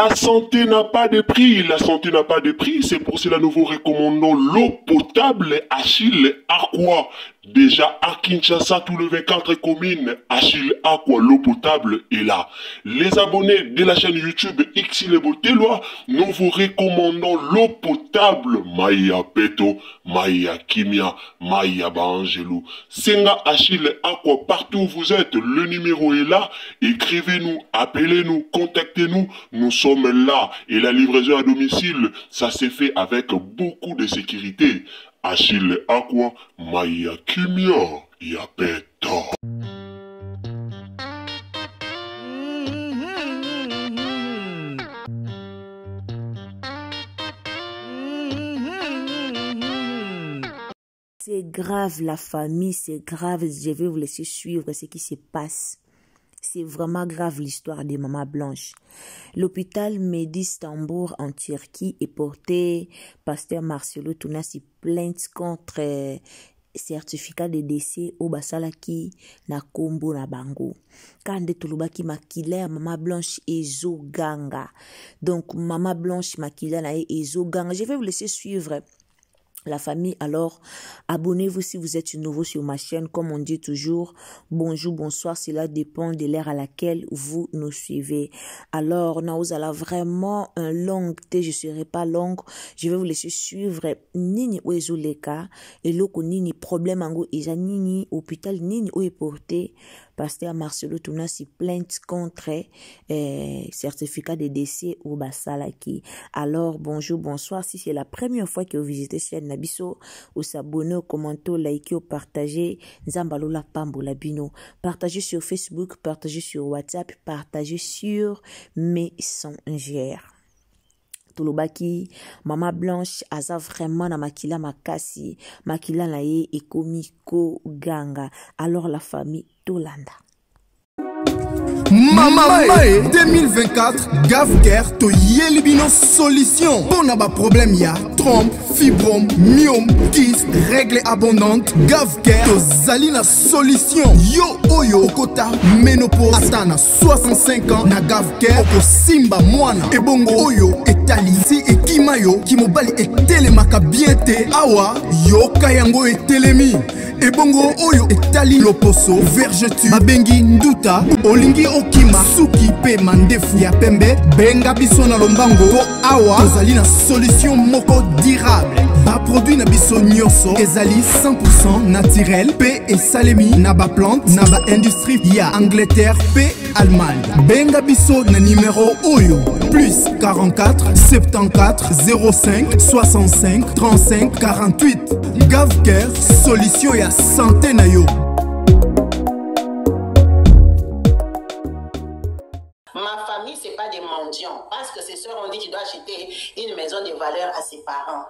La santé n'a pas de prix, la santé n'a pas de prix, c'est pour cela que nous vous recommandons l'eau potable Achille Aqua. Déjà à Kinshasa, tous les 24 communes, Achille Aqua, l'eau potable est là. Les abonnés de la chaîne YouTube Xile Botelwa, nous vous recommandons l'eau potable Maya Peto, Maya Kimia, Maya Bangelou. Senga Achille Aqua, partout où vous êtes, le numéro est là. Écrivez-nous, appelez-nous, contactez-nous, nous sommes là. Et la livraison à domicile, ça s'est fait avec beaucoup de sécurité. Achille Aqua, Maya Kimia, Yapeto. C'est grave la famille, c'est grave, je vais vous laisser suivre ce qui se passe. C'est vraiment grave l'histoire de Maman Blanche. L'hôpital Médis Tambour en Turquie est porté Pasteur Marcelo Tounasi plainte contre certificat de décès au basalaki na kombo na bango. Kande tulubaki makila Maman Blanche ezo ganga. Donc Maman Blanche makila na ezo ganga. Je vais vous laisser suivre la famille. Alors, abonnez-vous si vous êtes nouveau sur ma chaîne. Comme on dit toujours, bonjour, bonsoir, cela dépend de l'ère à laquelle vous nous suivez. Alors, Naouzala, vraiment un long thé, je serai pas longue. Je vais vous laisser suivre Nini Ouezuleka et loko Nini problème ango isa Nini hôpital Nini ou est porté Pasteur Marcelo Tounasi plainte contre certificat de décès au Basalaki. Alors, bonjour, bonsoir. Si c'est la première fois que vous visitez cette chaîne Nabiso, ou s'abonner, au commenter, liker, ou partager, Nzambalola Pambo Labino. Partagez sur Facebook, partagez sur WhatsApp, partagez sur Messenger. Tolobaki, Maman Blanche, aza vraiment na makila makasi, makila na ye ekomiko ganga. Alors la famille Tolanda. Maman Mae 2024 Gavker to Yelibino solution. Pour n'a pas problème ya trompe, fibrome, myome, kyste, règle abondante. Gavker to Zalina solution. Yo oyo kota ménopause atana 65 ans na Gavker oko simba mwana. Ebongo oyo etali si ekimayo kimobali etelemaka bien te awa yo kayango etelemi. Ebongo oyo etali loposo vergetu babengi nduta olingi okima suki pe mandefu ya pembe benga biso na lombango po awa tozali na solution moko durable ba produit na biso nyonso ezali 100% naturel pe esalemi na ba plante na ba industrie ya Angleterre pe Allemagne. Benga biso na numéro oyo plus 44 74 05 65 35 48. Gavker solution ya santé na yo. Ma famille, c'est pas des mendiants. Parce que ces soeurs ont dit qu'il doit acheter une maison de valeur à ses parents.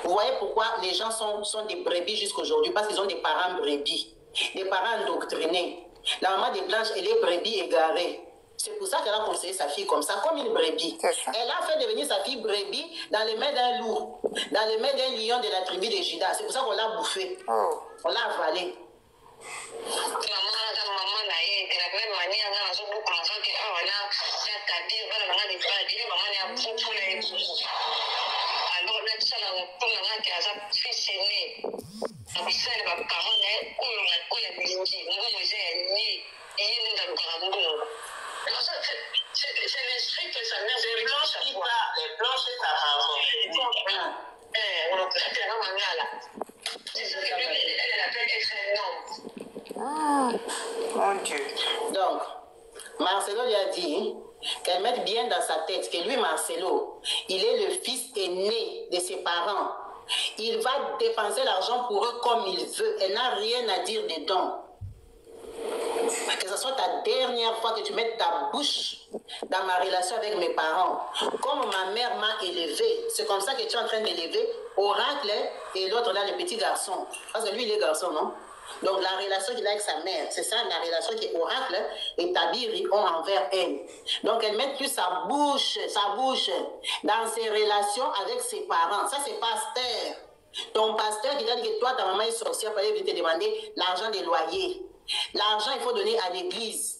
Vous voyez pourquoi les gens sont des brebis jusqu'à aujourd'hui? Parce qu'ils ont des parents brebis, des parents endoctrinés. La maman de Blanche, elle est brebis égarée. C'est pour ça qu'elle a conseillé sa fille comme ça, comme une brebis. Elle a fait devenir sa fille brebis dans les mains d'un loup, dans les mains d'un lion de la tribu de Judas. C'est pour ça qu'on l'a bouffé. On l'a avalé. C'est l'esprit que sa mère c'est Blanche qui parle. Blanche est ta maman. Mon Dieu. Donc, Marcelo lui a dit qu'elle mette bien dans sa tête que lui, Marcelo, il est le fils aîné de ses parents. Il va dépenser l'argent pour eux comme il veut. Elle n'a rien à dire dedans. Que ce soit ta dernière fois que tu mettes ta bouche dans ma relation avec mes parents. Comme ma mère m'a élevé, c'est comme ça que tu es en train d'élever Oracle et l'autre là, le petit garçon. Parce que lui, il est garçon, non? Donc la relation qu'il a avec sa mère, c'est ça la relation que Oracle et Tabiri ont envers elle. Donc elle met plus sa bouche dans ses relations avec ses parents. Ça c'est pasteur. Ton pasteur qui t'a dit que toi, ta maman est sorcière, fallait te demander l'argent des loyers. L'argent, il faut donner à l'église.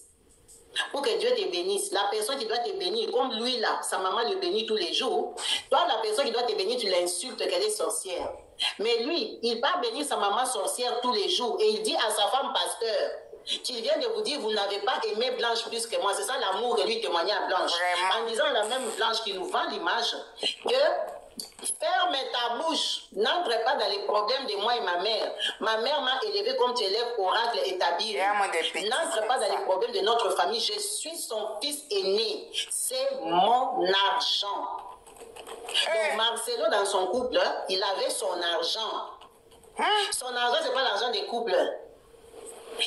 pour que Dieu te bénisse. La personne qui doit te bénir, comme lui là, sa maman le bénit tous les jours. Toi, la personne qui doit te bénir, tu l'insultes qu'elle est sorcière. Mais lui, il va bénir sa maman sorcière tous les jours et il dit à sa femme pasteur, qu'il vient de vous dire, vous n'avez pas aimé Blanche plus que moi. C'est ça l'amour que lui témoignait à Blanche. Vraiment. En disant la même Blanche qui nous vend l'image que ferme ta bouche, n'entre pas dans les problèmes de moi et ma mère. Ma mère m'a élevé comme tu élèves oracle établi. N'entre pas dans les problèmes de notre famille. Je suis son fils aîné. C'est mon argent. Donc Marcelo, dans son couple, il avait son argent. Son argent, c'est pas l'argent des couples.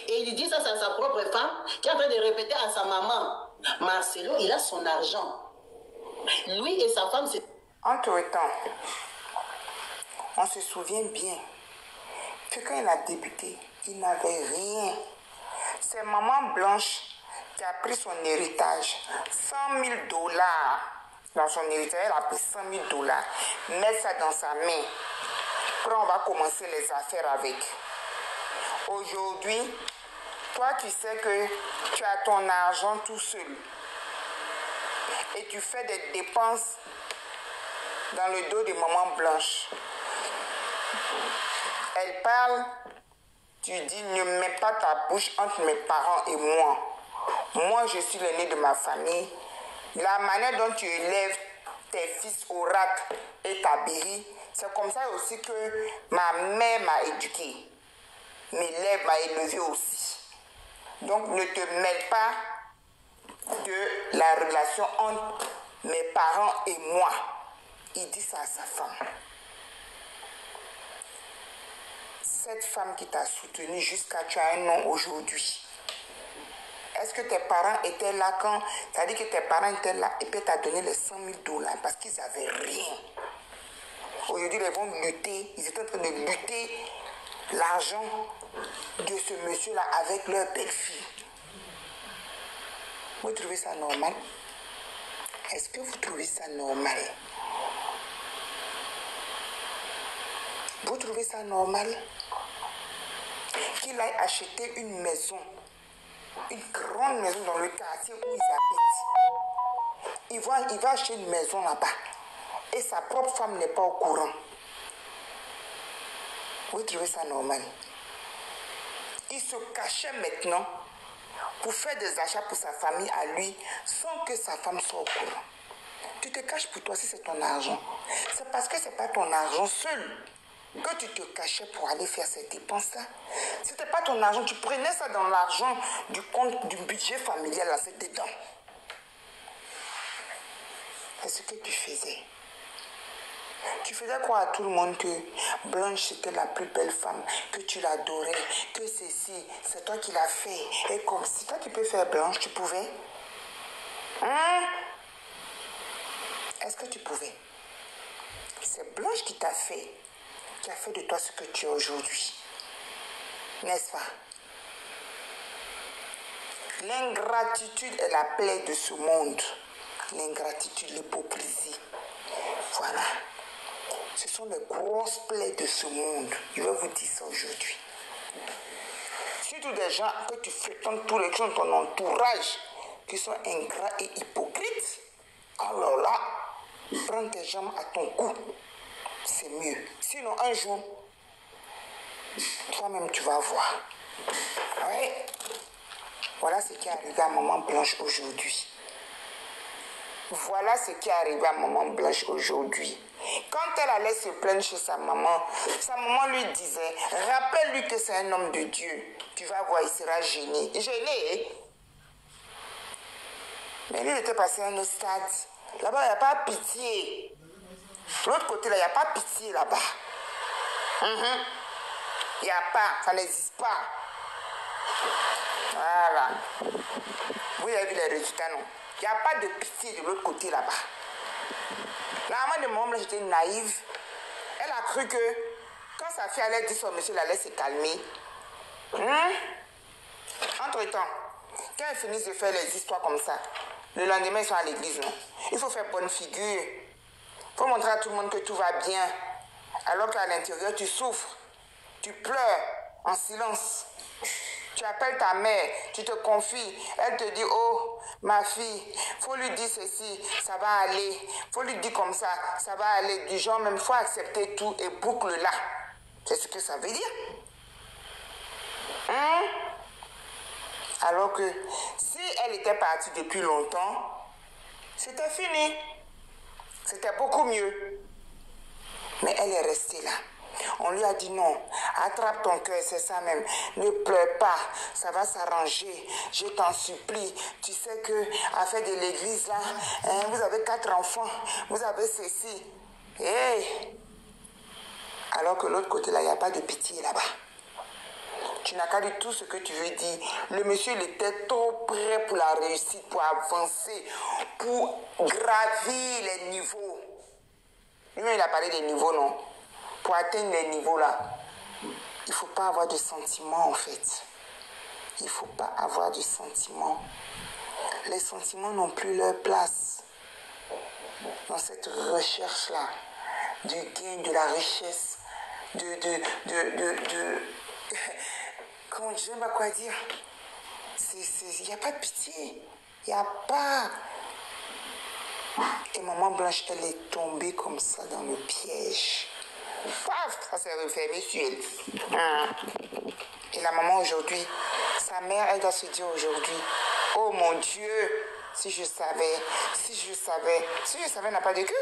Et il dit ça à sa propre femme, qui est en train de répéter à sa maman. Marcelo, il a son argent. Lui et sa femme, c'est... Entre-temps, on se souvient bien que quand il a débuté, il n'avait rien. C'est maman Blanche qui a pris son héritage, $100 000 dans son héritage. Elle a pris $100 000, met ça dans sa main. Après, on va commencer les affaires avec. Aujourd'hui, toi, tu sais que tu as ton argent tout seul et tu fais des dépenses dans le dos de maman Blanche. Elle parle, tu dis, ne mets pas ta bouche entre mes parents et moi. Moi, je suis l'aîné de ma famille. La manière dont tu élèves tes fils Oracle et Tabiri, c'est comme ça aussi que ma mère m'a éduqué. M'élève, m'a élevé aussi. Donc, ne te mêle pas de la relation entre mes parents et moi. Il dit ça à sa femme. Cette femme qui t'a soutenu jusqu'à tu as un nom aujourd'hui. Est-ce que tes parents étaient là quand... C'est-à-dire que tes parents étaient là et puis t'as donné les $100 000 parce qu'ils n'avaient rien. Aujourd'hui, ils vont lutter. Ils étaient en train de lutter l'argent de ce monsieur-là avec leur belle-fille. Vous trouvez ça normal? Est-ce que vous trouvez ça normal? Vous trouvez ça normal qu'il aille acheter une maison, une grande maison dans le quartier où ils habitent? Il va acheter une maison là-bas et sa propre femme n'est pas au courant. Vous trouvez ça normal? Il se cachait maintenant pour faire des achats pour sa famille à lui sans que sa femme soit au courant. Tu te caches pour toi si c'est ton argent. C'est parce que ce n'est pas ton argent seul que tu te cachais pour aller faire ces dépenses-là. Si ce n'était pas ton argent, tu prenais ça dans l'argent du compte du budget familial, là, c'est dedans. C'est ce que tu faisais. Tu faisais croire à tout le monde que Blanche c'était la plus belle femme, que tu l'adorais, que ceci, c'est toi qui l'as fait. Et comme si toi tu peux faire Blanche, tu pouvais? Est-ce que tu pouvais? C'est Blanche qui t'a fait, qui a fait de toi ce que tu es aujourd'hui. N'est-ce pas? L'ingratitude est la plaie de ce monde. L'ingratitude, l'hypocrisie. Voilà. Ce sont les grosses plaies de ce monde. Je vais vous dire ça aujourd'hui. Surtout des gens que tu fréquentes tous les jours dans ton entourage qui sont ingrats et hypocrites. Alors là, prends tes jambes à ton cou. C'est mieux. Sinon, un jour, toi-même, tu vas voir. Oui. Voilà ce qui est arrivé à Maman Blanche aujourd'hui. Voilà ce qui est arrivé à Maman Blanche aujourd'hui. Quand elle allait se plaindre chez sa maman lui disait, rappelle-lui que c'est un homme de Dieu. Tu vas voir, il sera gêné. Gêné, hein? Mais lui, il était passé à un autre stade. Là-bas, il n'y a pas pitié. De l'autre côté, là, il n'y a pas pitié là-bas. Il n'y a pas, ça n'existe pas. Voilà. Vous avez vu les résultats, non? Il n'y a pas de pitié de l'autre côté là-bas. La maman de Maman Blanche était naïve. Elle a cru que quand sa fille allait dire son monsieur, elle allait se calmer. Entre-temps, quand ils finissent de faire les histoires comme ça, le lendemain ils sont à l'église, non? Il faut faire bonne figure. Il faut montrer à tout le monde que tout va bien. Alors qu'à l'intérieur, tu souffres. Tu pleures en silence. Tu appelles ta mère, tu te confies, elle te dit, oh, ma fille, faut lui dire ceci, ça va aller. Faut lui dire comme ça va aller. Du genre, même, faut accepter tout et boucle là. C'est ce que ça veut dire. Hein? Alors que si elle était partie depuis longtemps, c'était fini. C'était beaucoup mieux. Mais elle est restée là. On lui a dit non, attrape ton cœur, c'est ça même. Ne pleure pas, ça va s'arranger. Je t'en supplie. Tu sais que à faire de l'église là, hein, vous avez 4 enfants, vous avez ceci. Hey! Alors que l'autre côté là, il n'y a pas de pitié là-bas. Tu n'as qu'à dire tout ce que tu veux dire. Le monsieur, il était trop prêt pour la réussite, pour avancer, pour gravir les niveaux. Lui-même, il a parlé des niveaux, non? Pour atteindre les niveaux là, il ne faut pas avoir de sentiments en fait. Il ne faut pas avoir de sentiments. Les sentiments n'ont plus leur place dans cette recherche-là du gain, de la richesse, comment je ne sais pas quoi dire. Il n'y a pas de pitié. Il n'y a pas. Et maman Blanche, elle est tombée comme ça dans le piège. Paf, ça s'est refermé sur elle. Et la maman aujourd'hui, sa mère, elle doit se dire aujourd'hui, oh mon Dieu, si je savais, n'a pas de queue.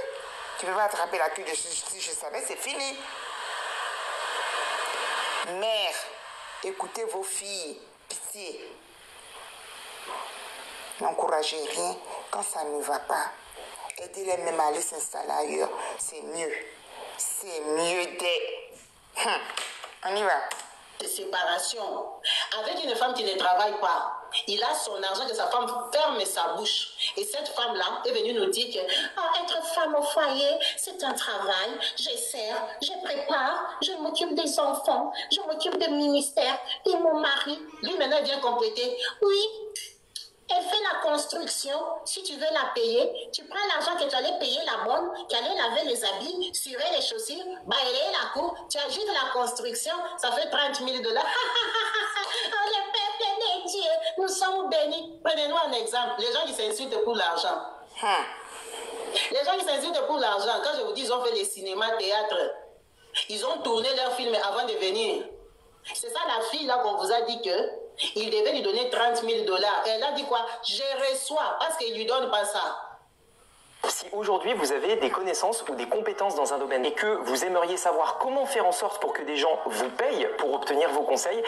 Tu ne peux pas attraper la queue de si je savais, c'est fini. Mère, écoutez vos filles, pitié. N'encouragez rien quand ça ne va pas. Aidez-les même à aller s'installer ailleurs. C'est mieux. C'est mieux On y va. De séparation. Avec une femme qui ne travaille pas, il a son argent que sa femme ferme sa bouche. Et cette femme-là est venue nous dire que être femme au foyer, c'est un travail. Je sers, je prépare, je m'occupe des enfants, je m'occupe des ministères. Et mon mari, lui maintenant, il vient compléter. Oui. Elle fait la construction, si tu veux la payer, tu prends l'argent que tu allais payer la bonne, qui allait laver les habits, cirer les chaussures, balayer la cour, tu ajoutes la construction, ça fait 30 000 $. Oh, le peuple de Dieu, nous sommes bénis. Prenez-nous un exemple, les gens qui s'insultent pour l'argent. Les gens qui s'insultent pour l'argent, quand je vous dis, ils ont fait les cinémas, théâtre, ils ont tourné leur film avant de venir. C'est ça la fille là qu'on vous a dit que il devait lui donner 30 000 $. Elle a dit quoi? Je reçois parce qu'il ne lui donne pas ça. Si aujourd'hui vous avez des connaissances ou des compétences dans un domaine et que vous aimeriez savoir comment faire en sorte pour que des gens vous payent pour obtenir vos conseils,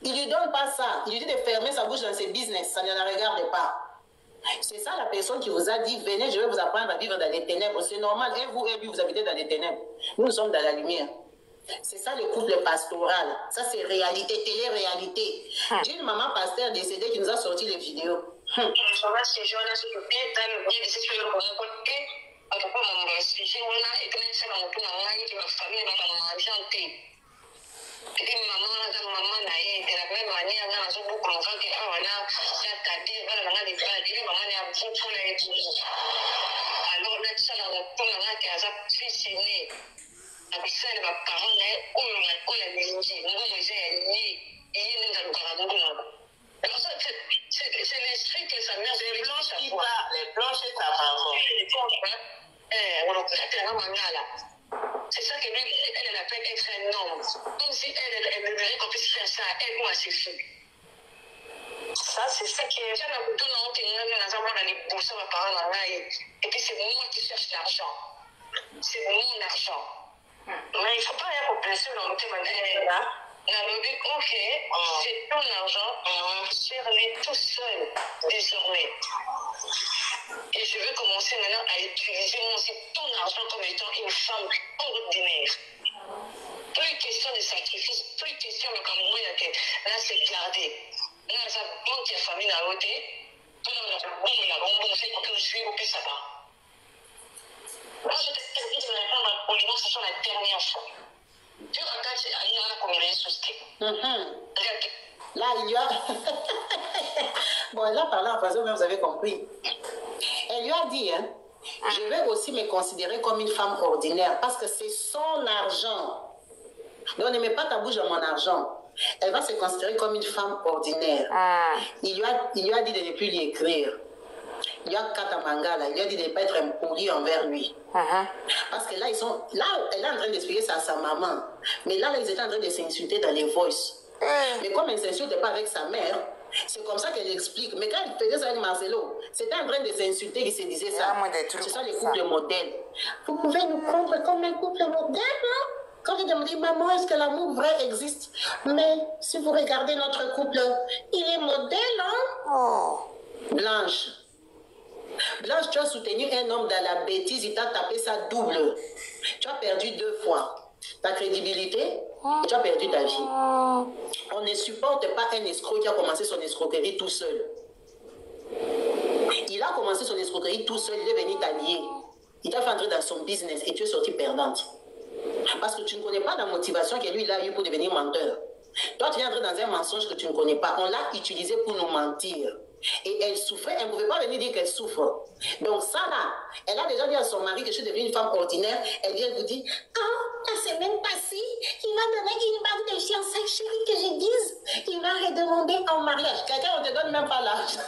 il ne lui donne pas ça. Il lui dit de fermer sa bouche dans ses business. Ça ne la regarde pas. C'est ça la personne qui vous a dit, venez, je vais vous apprendre à vivre dans les ténèbres. C'est normal. Et vous, vous habitez dans les ténèbres. Nous sommes dans la lumière. C'est ça le couple pastoral. Ça, c'est réalité, télé-réalité. D'une maman pasteur décédée qui nous a sorti les vidéos. C'est l'esprit que sa mère les blanches et sa maman. C'est ça que lui, elle appelle être un homme. Comme si elle devrait qu'on puisse faire ça, elle ou à ses filles. Ça, c'est ça qui est. Et puis c'est moi qui cherche l'argent. C'est mon argent. Mais il ne faut pas être blessé dans le thème là. Ok, c'est ton argent, gère-les tout seul désormais. Et je vais commencer maintenant à utiliser moi aussi ton argent comme étant une femme ordinaire. Plus question de sacrifice, plus question de comme moi, là c'est garder. Là, ça bon qui est famille à l'autre, pour la bombe, c'est pour que je suis au plus ça va. Moi, je te dis de répondre au niveau, ce soit la dernière fois. Là, il y a... Bon, là, parlant en français, vous avez compris. Elle lui a dit, hein, je vais aussi me considérer comme une femme ordinaire parce que c'est son argent. Donc, ne mets pas ta bouche dans mon argent. Elle va se considérer comme une femme ordinaire. Il lui a dit de ne plus lui écrire. Il lui a Katamangala, il lui a dit de ne pas être impoli envers lui. Parce que là, elle est en train d'expliquer ça à sa maman. Mais là, ils étaient en train de s'insulter dans les voices. Mais comme elle ne s'insulte pas avec sa mère, c'est comme ça qu'elle explique. Mais quand elle faisait ça avec Marcelo, c'était en train de s'insulter qu'il se disait ça. C'est ça les couples modèles. Vous pouvez nous prendre comme un couple modèle, hein? Quand il demande, maman, est-ce que l'amour vrai existe? Mais si vous regardez notre couple, il est modèle, hein? Blanche, tu as soutenu un homme dans la bêtise, il t'a tapé ça double. Tu as perdu 2 fois ta crédibilité et tu as perdu ta vie. On ne supporte pas un escroc qui a commencé son escroquerie tout seul. Il a commencé son escroquerie tout seul, il est venu t'allier. Il t'a fait entrer dans son business et tu es sortie perdante. Parce que tu ne connais pas la motivation que lui il a eu pour devenir menteur. Toi, tu viens entrer dans un mensonge que tu ne connais pas. On l'a utilisé pour nous mentir. Et elle souffrait, elle ne pouvait pas venir dire qu'elle souffre. Donc ça là, elle a déjà dit à son mari que je suis devenue une femme ordinaire. Elle vient vous dire, la semaine passée, il m'a donné une bague de fiançailles, chérie, que je dise. Il m'a redemandé en mariage. Quelqu'un, on ne te donne même pas l'argent.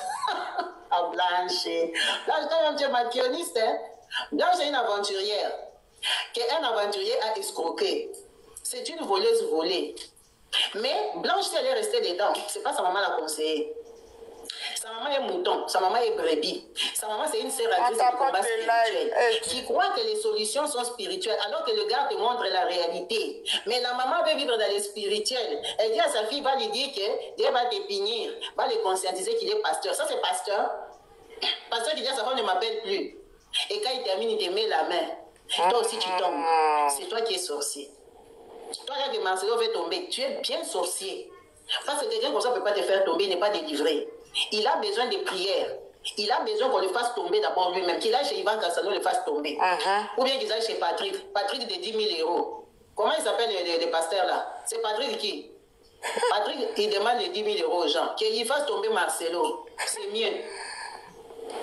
Ah, Blanche. Blanche, toi-même, tu es maquillonniste, hein? Blanche est une aventurière. Qu'un aventurier a escroqué. C'est une voleuse volée. Mais Blanche, si elle est restée dedans, c'est pas sa maman l'a conseillé. Sa maman est mouton, sa maman est brebis. Sa maman, c'est une sératrice de combat spirituel qui croit que les solutions sont spirituelles alors que le gars te montre la réalité. Mais la maman veut vivre dans les spirituels. Elle dit à sa fille, va lui dire que Dieu va te punir, va le conscientiser qu'il est pasteur. Ça, c'est pasteur. Pasteur qui dit à sa femme, ne m'appelle plus. Et quand il termine, il te met la main. Toi aussi, tu tombes. C'est toi qui es sorcier. Toi, là que Marcelo veut tomber, tu es bien sorcier. Parce que quelqu'un comme ça ne peut pas te faire tomber, il n'est pas délivré. Il a besoin de prières. Il a besoin qu'on le fasse tomber d'abord lui-même. Qu'il aille chez Ivan Cassano, le fasse tomber. Ou bien qu'il aille chez Patrick. Patrick de 10 000 euros. Comment il s'appelle le pasteur là? C'est Patrick qui? Patrick, il demande les 10 000 euros aux gens. Qu'il fasse tomber Marcelo. C'est mieux.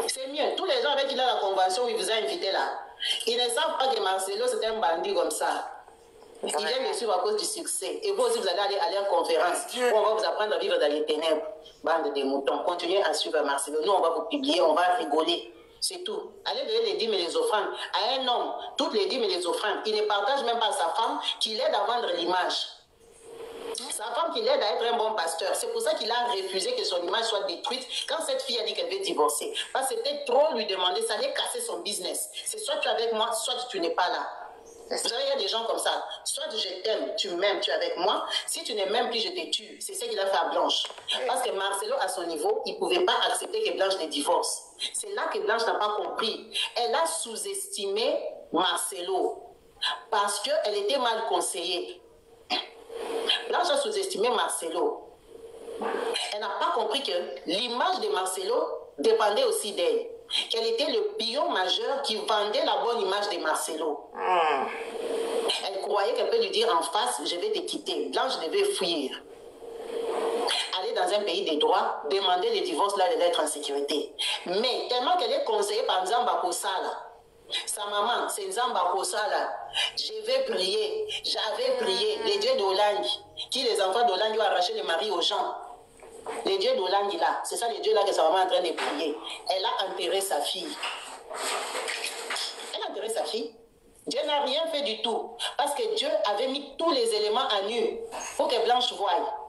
C'est mieux. Tous les gens avec qui il a la convention où il vous a invité là, ils ne savent pas que Marcelo c'est un bandit comme ça. Il vient le suivre à cause du succès. Et vous aussi, vous allez aller en conférence où on va vous apprendre à vivre dans les ténèbres. Bande de moutons. Continuez à suivre Marcelo. Nous, on va vous publier, on va rigoler. C'est tout. Allez donner les dîmes et les offrandes à un homme. Toutes les dîmes et les offrandes. Il ne partage même pas à sa femme qui l'aide à vendre l'image. Sa femme qui l'aide à être un bon pasteur. C'est pour ça qu'il a refusé que son image soit détruite quand cette fille a dit qu'elle veut divorcer. Parce que c'était trop lui demander, ça allait casser son business. C'est soit tu es avec moi, soit tu n'es pas là. Vous savez, il y a des gens comme ça. Soit je t'aime, tu m'aimes, tu es avec moi. Si tu ne m'aimes plus, je te tue. C'est ce qu'il a fait à Blanche. Parce que Marcelo, à son niveau, il ne pouvait pas accepter que Blanche les divorce. C'est là que Blanche n'a pas compris. Elle a sous-estimé Marcelo. Parce qu'elle était mal conseillée. Blanche a sous-estimé Marcelo. Elle n'a pas compris que l'image de Marcelo dépendait aussi d'elle. Qu'elle était le pion majeur qui vendait la bonne image de Marcelo. Elle croyait qu'elle peut lui dire en face, je vais te quitter. Blanche devait fuir. Aller dans un pays des droits, demander le divorce là, d'être en sécurité. Mais tellement qu'elle est conseillée par Nzamba Kosala. Sa maman, c'est Nzamba Kosala. Je vais prier. J'avais prié. Les dieux d'Olangi, qui les enfants d'Olangi ont arraché le mari aux gens. Les dieux d'Olangi là, c'est ça les dieux là que sa maman est en train de prier. Elle a enterré sa fille. Elle a enterré sa fille. Dieu n'a rien fait du tout. Parce que Dieu avait mis tous les éléments à nu pour que Blanche voie.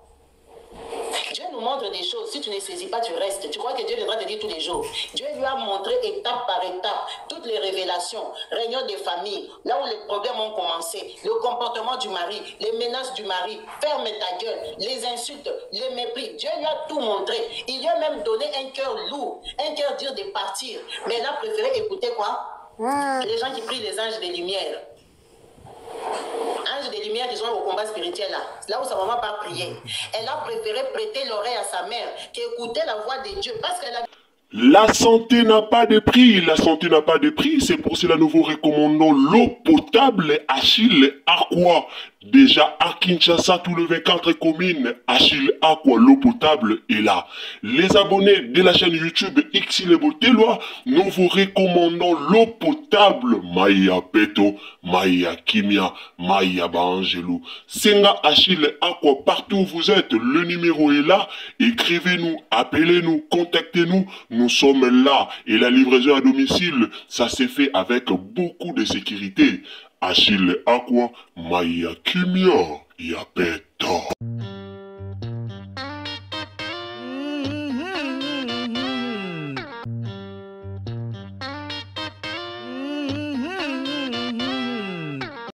Dieu nous montre des choses. Si tu ne saisis pas, tu restes. Tu crois que Dieu viendra te dire tous les jours. Dieu lui a montré étape par étape toutes les révélations, réunions des familles, là où les problèmes ont commencé, le comportement du mari, les menaces du mari, ferme ta gueule, les insultes, les mépris. Dieu lui a tout montré. Il lui a même donné un cœur lourd, un cœur dur de partir. Mais elle a préféré écouter quoi? Les gens qui prient les anges des lumières. Anges des lumières qui sont au combat spirituel là où sa maman n'a pas prié. Elle a préféré prêter l'oreille à sa mère qu'écouter la voix de Dieu parce qu'elle a... La santé n'a pas de prix, la santé n'a pas de prix, c'est pour cela nous vous recommandons l'eau potable Achille Aqua. Déjà à Kinshasa, tout le 24 communes, Achille Aqua, l'eau potable est là. Les abonnés de la chaîne YouTube X les Botelois, nous vous recommandons l'eau potable Maïa Peto, Maïa Kimia, Maïa Bangelou. Senga Achille Aqua, partout où vous êtes, le numéro est là. Écrivez-nous, appelez-nous, contactez-nous, nous sommes là. Et la livraison à domicile, ça s'est fait avec beaucoup de sécurité. Achille Aqua, Maïa Kimia, Yapeto.